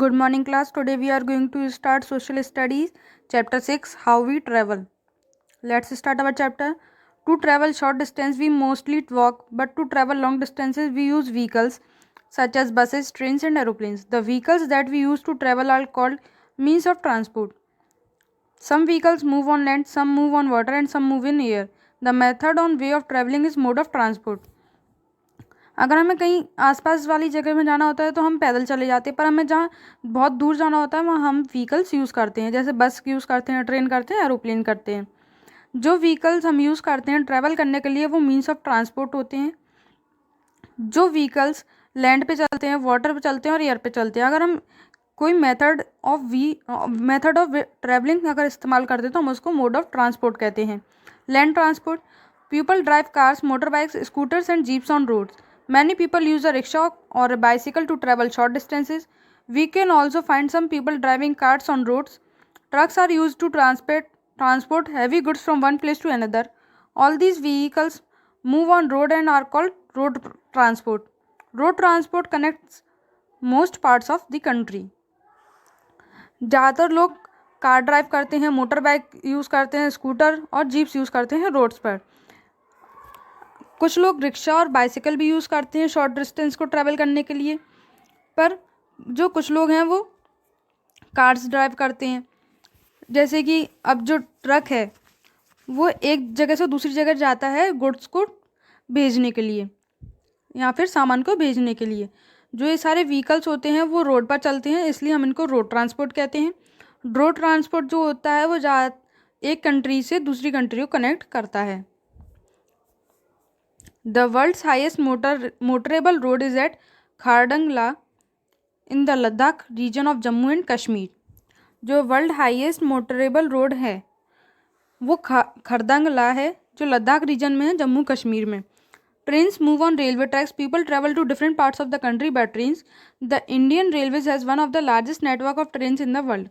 Good morning class. Today we are going to start social studies chapter 6 how we travel. Let's start our chapter. To travel short distance we mostly walk, but to travel long distances we use vehicles such as buses, trains and aeroplanes. The vehicles that we use to travel are called means of transport. Some vehicles move on land, some move on water and some move in air. The method on way of traveling is mode of transport. अगर हमें कहीं आसपास वाली जगह में जाना होता है तो हम पैदल चले जाते हैं, पर हमें जहाँ बहुत दूर जाना होता है वहाँ हम व्हीकल्स यूज़ करते हैं, जैसे बस यूज़ करते हैं, ट्रेन करते हैं, एरोप्लेन करते हैं। जो व्हीकल्स हम यूज़ करते हैं ट्रैवल करने के लिए वो मीन्स ऑफ ट्रांसपोर्ट होते हैं। जो व्हीकल्स लैंड पे चलते हैं, वाटर पे चलते हैं और एयर पे चलते हैं। अगर हम कोई मेथड ऑफ ट्रैवलिंग अगर इस्तेमाल करते हैं तो हम उसको मोड ऑफ ट्रांसपोर्ट कहते हैं। Land transport, people drive cars, motor bikes, scooters and jeeps on roads. Many people use a rickshaw or a bicycle to travel short distances. We can also find some people driving carts on roads. Trucks are used to transport heavy goods from one place to another. All these vehicles move on road and are called road transport. Road transport connects most parts of the country. ज़्यादातर लोग car drive करते हैं, motor bike use करते हैं, scooter और jeeps use करते हैं roads पर। कुछ लोग रिक्शा और बाइसिकल भी यूज़ करते हैं शॉर्ट डिस्टेंस को ट्रैवल करने के लिए, पर जो कुछ लोग हैं वो कार्स ड्राइव करते हैं। जैसे कि अब जो ट्रक है वो एक जगह से दूसरी जगह जाता है गुड्स को भेजने के लिए या फिर सामान को भेजने के लिए। जो ये सारे व्हीकल्स होते हैं वो रोड पर चलते हैं, इसलिए हम इनको रोड ट्रांसपोर्ट कहते हैं। रोड ट्रांसपोर्ट जो होता है वो एक कंट्री से दूसरी कंट्री को कनेक्ट करता है। The world's highest motorable road is at Khardangla in the Ladakh region of Jammu and Kashmir. जो वर्ल्ड हाईएस्ट मोटरेबल रोड है वो खरदंगला है जो लद्दाख रीजन में है, जम्मू कश्मीर में। Trains move on railway tracks. People travel to different parts of the country by trains. The Indian railways has one of the largest network of trains in the world.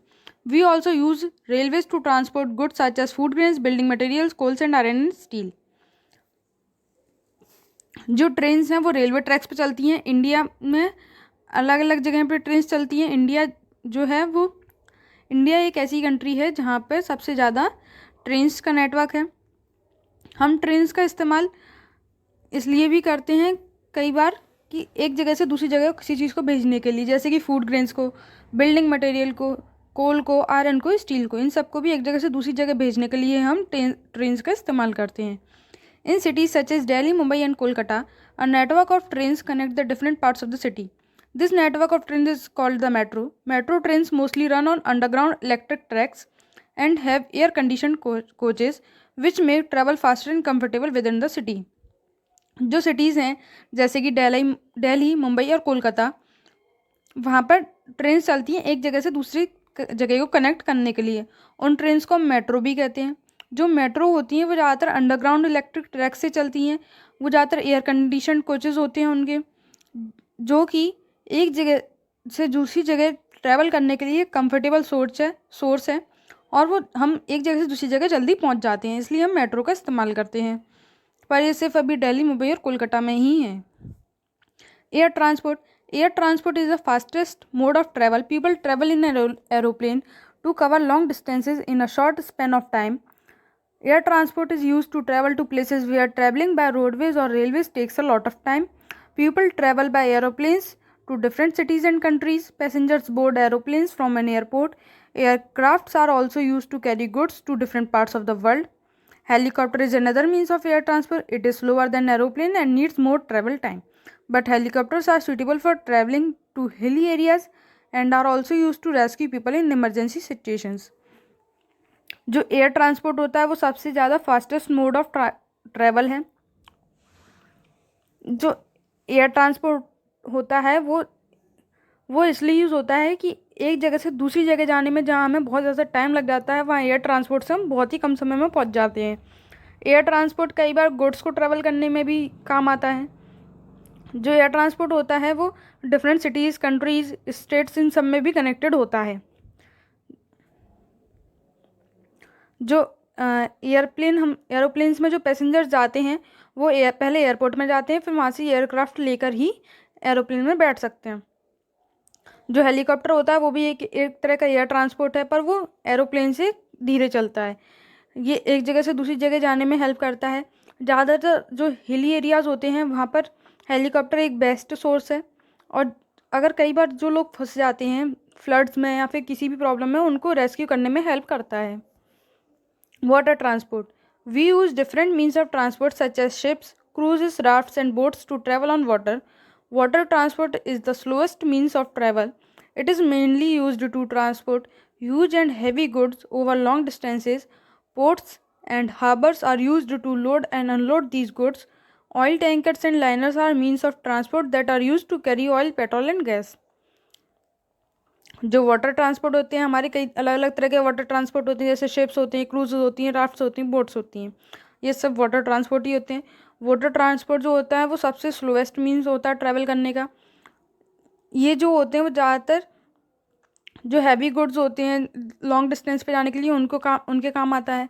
We also use railways to transport goods such as food grains, building materials, coals and iron and steel. जो trains हैं वो railway tracks पे चलती हैं। India में अलग अलग जगह पे ट्रेन्स चलती हैं। इंडिया एक ऐसी कंट्री है जहाँ पे सबसे ज़्यादा ट्रेन्स का नेटवर्क है। हम ट्रेन्स का इस्तेमाल इसलिए भी करते हैं कई बार कि एक जगह से दूसरी जगह किसी चीज़ को भेजने के लिए, जैसे कि फूड ग्रेन्स को, बिल्डिंग मटेरियल को, कोल को, आयरन को, स्टील को, इन सबको भी एक जगह से दूसरी जगह भेजने के लिए हम ट्रेन्स का इस्तेमाल करते हैं। In cities such as Delhi, Mumbai and Kolkata, a network of trains connect the different parts of the city. This network of trains is called the metro. Metro trains mostly run on underground electric tracks and have air-conditioned coaches which make travel faster and comfortable within the city. जो cities हैं जैसे कि दिल्ली, मुंबई और कोलकाता, वहाँ पर trains चलती हैं एक जगह से दूसरी जगह को कनेक्ट करने के लिए। उन ट्रेन्स को हम मेट्रो भी कहते हैं। जो मेट्रो होती हैं वो ज़्यादातर अंडरग्राउंड इलेक्ट्रिक ट्रैक से चलती हैं। वो ज़्यादातर एयर कंडीशन कोचेज़ होते हैं उनके, जो कि एक जगह से दूसरी जगह ट्रैवल करने के लिए कंफर्टेबल सोर्स है और वो हम एक जगह से दूसरी जगह जल्दी पहुंच जाते हैं, इसलिए हम मेट्रो का इस्तेमाल करते हैं। पर ये सिर्फ अभी दिल्ली, मुंबई और कोलकाता में ही है। Air transport is the fastest mode of travel. People travel in aeroplane to cover long distances in a short span of time. Air transport is used to travel to places where traveling by roadways or railways takes a lot of time. People travel by aeroplanes to different cities and countries. Passengers board aeroplanes from an airport. Aircrafts are also used to carry goods to different parts of the world. Helicopter is another means of air transport. It is slower than aeroplane and needs more travel time. But helicopters are suitable for traveling to hilly areas and are also used to rescue people in emergency situations. जो air transport होता है वो सबसे ज़्यादा fastest mode of travel है। जो air transport होता है वो इसलिए यूज़ होता है कि एक जगह से दूसरी जगह जाने में जहाँ हमें बहुत ज़्यादा टाइम लग जाता है वहाँ एयर ट्रांसपोर्ट से हम बहुत ही कम समय में पहुँच जाते हैं। एयर ट्रांसपोर्ट कई बार गुड्स को ट्रैवल करने में भी काम आता है। जो एयर ट्रांसपोर्ट होता है वो डिफरेंट सिटीज़, कंट्रीज़, स्टेट्स, इन सब में भी कनेक्टेड होता है। जो एरोप्लेन्स में जो पैसेंजर्स जाते हैं वो पहले एयरपोर्ट में जाते हैं, फिर वहाँ से एयरक्राफ्ट लेकर ही एरोप्लेन में बैठ सकते हैं। जो हेलीकॉप्टर होता है वो भी एक तरह का एयर ट्रांसपोर्ट है, पर वो एरोप्लेन से धीरे चलता है। ये एक जगह से दूसरी जगह जाने में हेल्प करता है। ज़्यादातर जो हिली एरियाज़ होते हैं वहाँ पर हेलीकॉप्टर एक बेस्ट सोर्स है। और अगर कई बार जो लोग फंस जाते हैं फ्लड्स में या फिर किसी भी प्रॉब्लम में, उनको रेस्क्यू करने में हेल्प करता है। Water transport, we use different means of transport such as ships, cruises, rafts, and boats to travel on water. Water transport is the slowest means of travel. It is mainly used to transport huge and heavy goods over long distances. Ports and harbors are used to load and unload these goods. Oil tankers and liners are means of transport that are used to carry oil, petrol, and gas. जो water transport होते हैं, हमारे कई अलग अलग तरह के water transport होते हैं, जैसे शिप्स होती हैं, क्रूजेज होती हैं, राफ्ट्स होती हैं, बोट्स होती हैं। ये सब वाटर ट्रांसपोर्ट ही होते हैं। वाटर ट्रांसपोर्ट जो होता है वो सबसे स्लोएस्ट मीन्स होता है ट्रैवल करने का। ये जो होते हैं वो ज़्यादातर जो हैवी गुड्स होते हैं लॉन्ग डिस्टेंस पे जाने के लिए उनके काम आता है।